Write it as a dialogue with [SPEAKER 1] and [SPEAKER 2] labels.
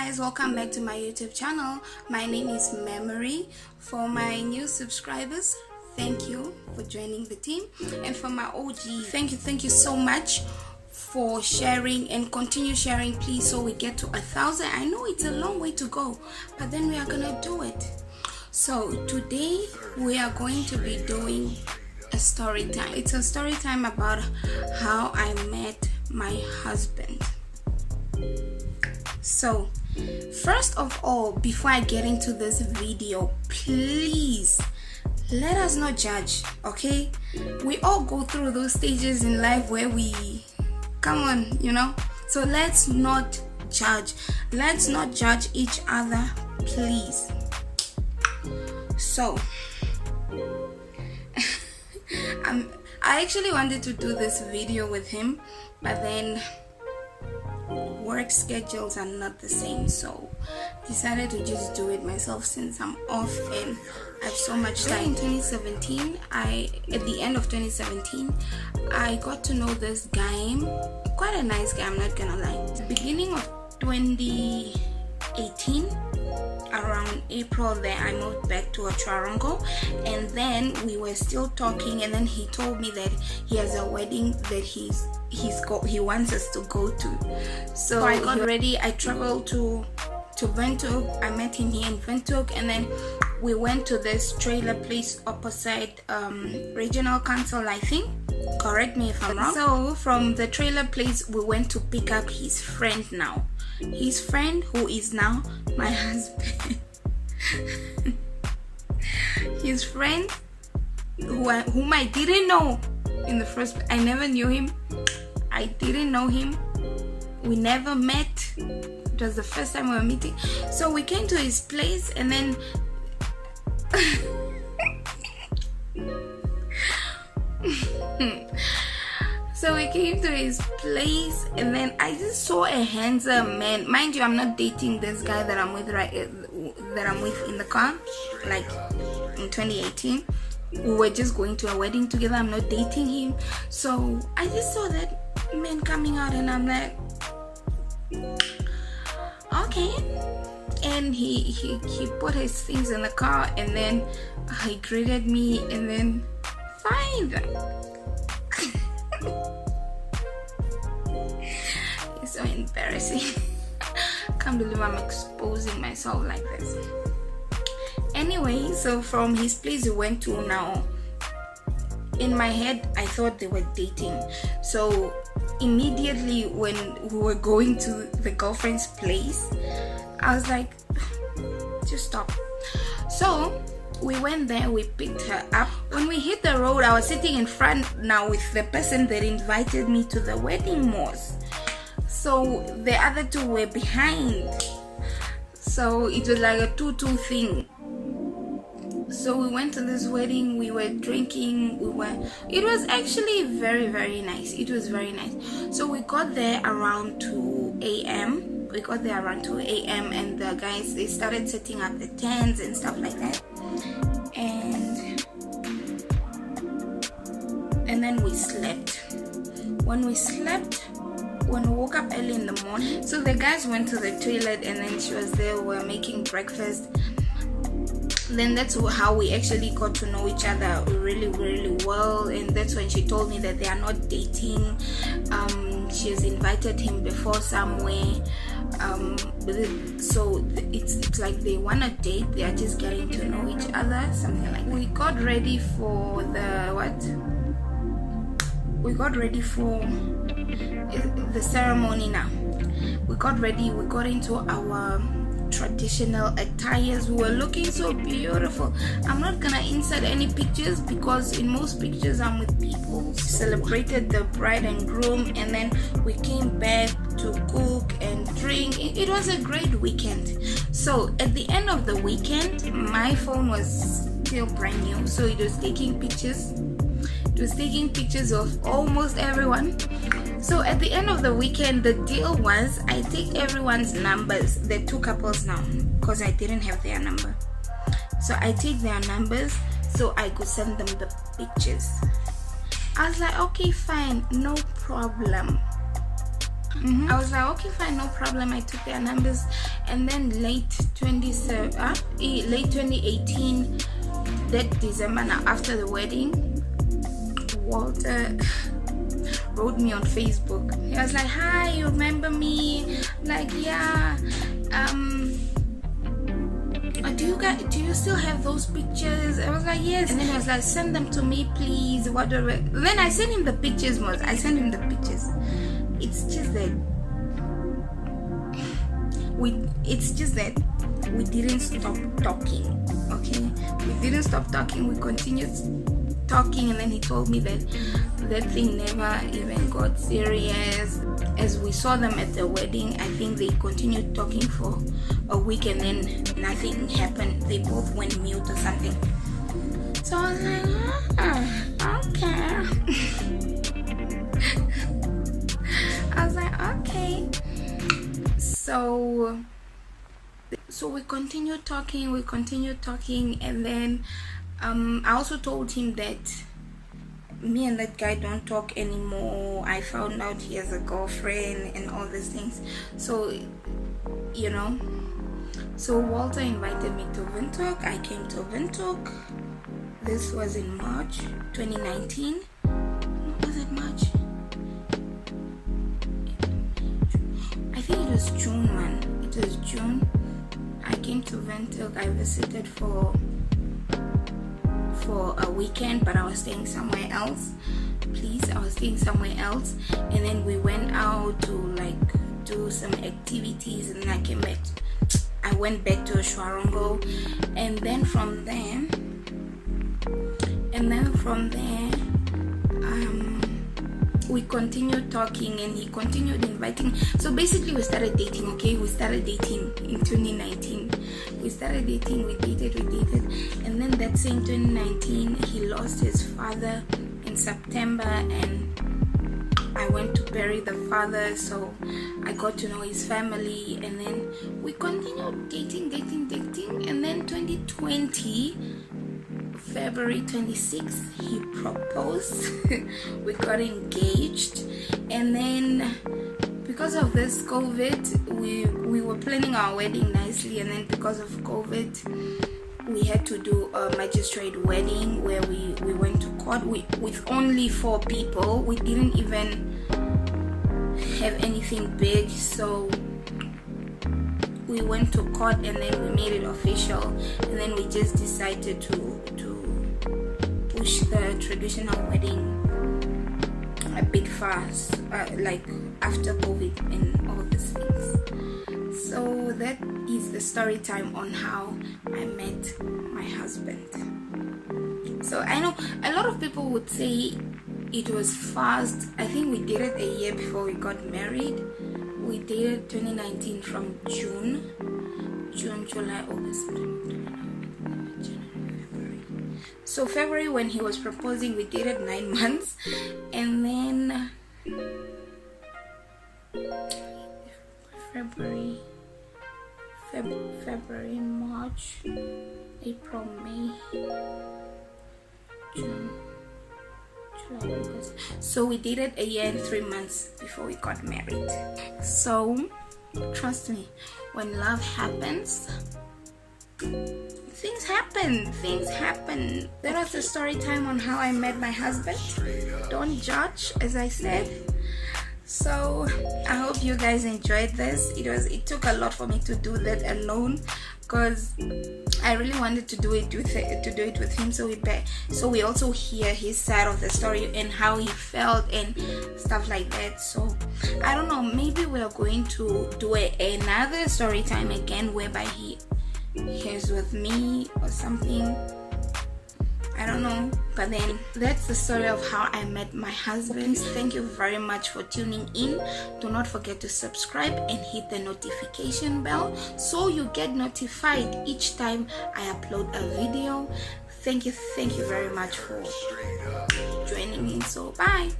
[SPEAKER 1] guys, welcome back to my YouTube channel. My name is Memory. For my new subscribers, thank you for joining the team, and for my OG, thank you so much for sharing, and continue sharing please, so we get to 1,000. I know it's a long way to go, but then we are gonna do it. So today we are going to be doing a story time. It's a story time about how I met my husband. So first of all, before I get into this video, please let us not judge, okay? We all go through those stages in life where we come on, so let's not judge each other, please. So I actually wanted to do this video with him, but then work schedules are not the same, so decided to just do it myself since I'm off and I have so much time. In 2017, at the end of 2017, I got to know this guy, quite a nice guy, I'm not gonna lie. Beginning of 2018, around April there, I moved back to Toronto, and then we were still talking, and then he told me that he has a wedding that he wants us to go to. So I got ready, I traveled to Windhoek. I met him here in Windhoek, and then we went to this trailer place opposite regional council, I think, correct me if I'm wrong. So from the trailer place we went to pick up his friend who is now my husband. His friend whom I didn't know in the first place. I never knew him, I didn't know him, we never met. It was the first time we were meeting. So we came to his place, and then so we came to his place, and then I just saw a handsome man. Mind you, I'm not dating this guy that I'm with in the car, like in 2018. We were just going to a wedding together. I'm not dating him. So I just saw that man coming out, and I'm like, okay. And he put his things in the car, and then he greeted me, and then fine. It's so embarrassing. Can't believe I'm exposing myself like this. Anyway, so from his place we went to, now in my head I thought they were dating. So immediately when we were going to the girlfriend's place, I was like, just stop. So we went there, we picked her up. When we hit the road, I was sitting in front now with the person that invited me to the wedding mosque. So the other two were behind. So it was like a 2-2 thing. So we went to this wedding, we were drinking, it was actually very, very nice. It was very nice. So we got there around 2 a.m. And the guys, they started setting up the tents and stuff like that. And then we slept. When we woke up early in the morning, so the guys went to the toilet, and then she was there, we were making breakfast. Then that's how we actually got to know each other really, really well. And that's when she told me that they are not dating. She has invited him before somewhere. So it's like they want to date, they are just getting to know each other, something like that. We got ready for the ceremony now. We got ready, we got into our traditional attires. We were looking so beautiful. I'm not gonna insert any pictures because in most pictures I'm with people. Celebrated the bride and groom, and then we came back to cook and drink. It was a great weekend. So at the end of the weekend, my phone was still brand new, so it was taking pictures. It was taking pictures of almost everyone. So at the end of the weekend, the deal was I take everyone's numbers, the two couples now, because I didn't have their number. So I take their numbers so I could send them the pictures. I was like, okay, fine, no problem. I was like, okay, fine, no problem. I took their numbers, and then late 2018, that December, now after the wedding, Walter wrote me on Facebook. He was like, hi, you remember me? I'm like, yeah. Do you still have those pictures? I was like, yes. And then I was like, send them to me, please. Whatever. Then I sent him the pictures. It's just that we didn't stop talking. Okay, we didn't stop talking. We continued talking, and then he told me that thing never even got serious. As we saw them at the wedding, I think they continued talking for a week, and then nothing happened. They both went mute or something. So I was like, okay. I was like, okay. So we continued talking, and then I also told him that me and that guy don't talk anymore. I found out he has a girlfriend and all these things. So, so Walter invited me to Windhoek. I came to Windhoek. This was in March 2019. Was it March? I think it was June, man. It was June. I came to Windhoek. I visited for a weekend, but I was staying somewhere else. And then we went out to do some activities, and then I went back to Shwarongo, and then from there we continued talking, and he continued inviting. So basically we started dating. Okay, we started dating in 2019. We dated, and then that same 2019 he lost his father in September, and I went to bury the father, so I got to know his family, and then we continued dating, and then 2020 February 26th he proposed. We got engaged, and then because of this COVID, we were planning our wedding nicely, and then because of COVID we had to do a magistrate wedding where we went to court with only 4 people. We didn't even have anything big, so we went to court, and then we made it official, and then we just decided to push the traditional wedding a bit fast, like after COVID and all these things. So that is the story time on how I met my husband. So I know a lot of people would say it was fast. I think we did it a year before we got married. We dated 2019 from June, July, August, so February when he was proposing, we dated 9 months, and then February, March, April, May, June, July, August. So we dated a year and 3 months before we got married. So trust me, when love happens, things happen. That was the story time on how I met my husband. Don't judge, as I said. So I hope you guys enjoyed this. It took a lot for me to do that alone, because I really wanted to do it with him, so we also hear his side of the story and how he felt and stuff like that. So I don't know, maybe we're going to do another story time again whereby he's with me or something. I don't know, but then that's the story of how I met my husband. Thank you very much for tuning in. Do not forget to subscribe and hit the notification bell so you get notified each time I upload a video. Thank you very much for joining me. So bye.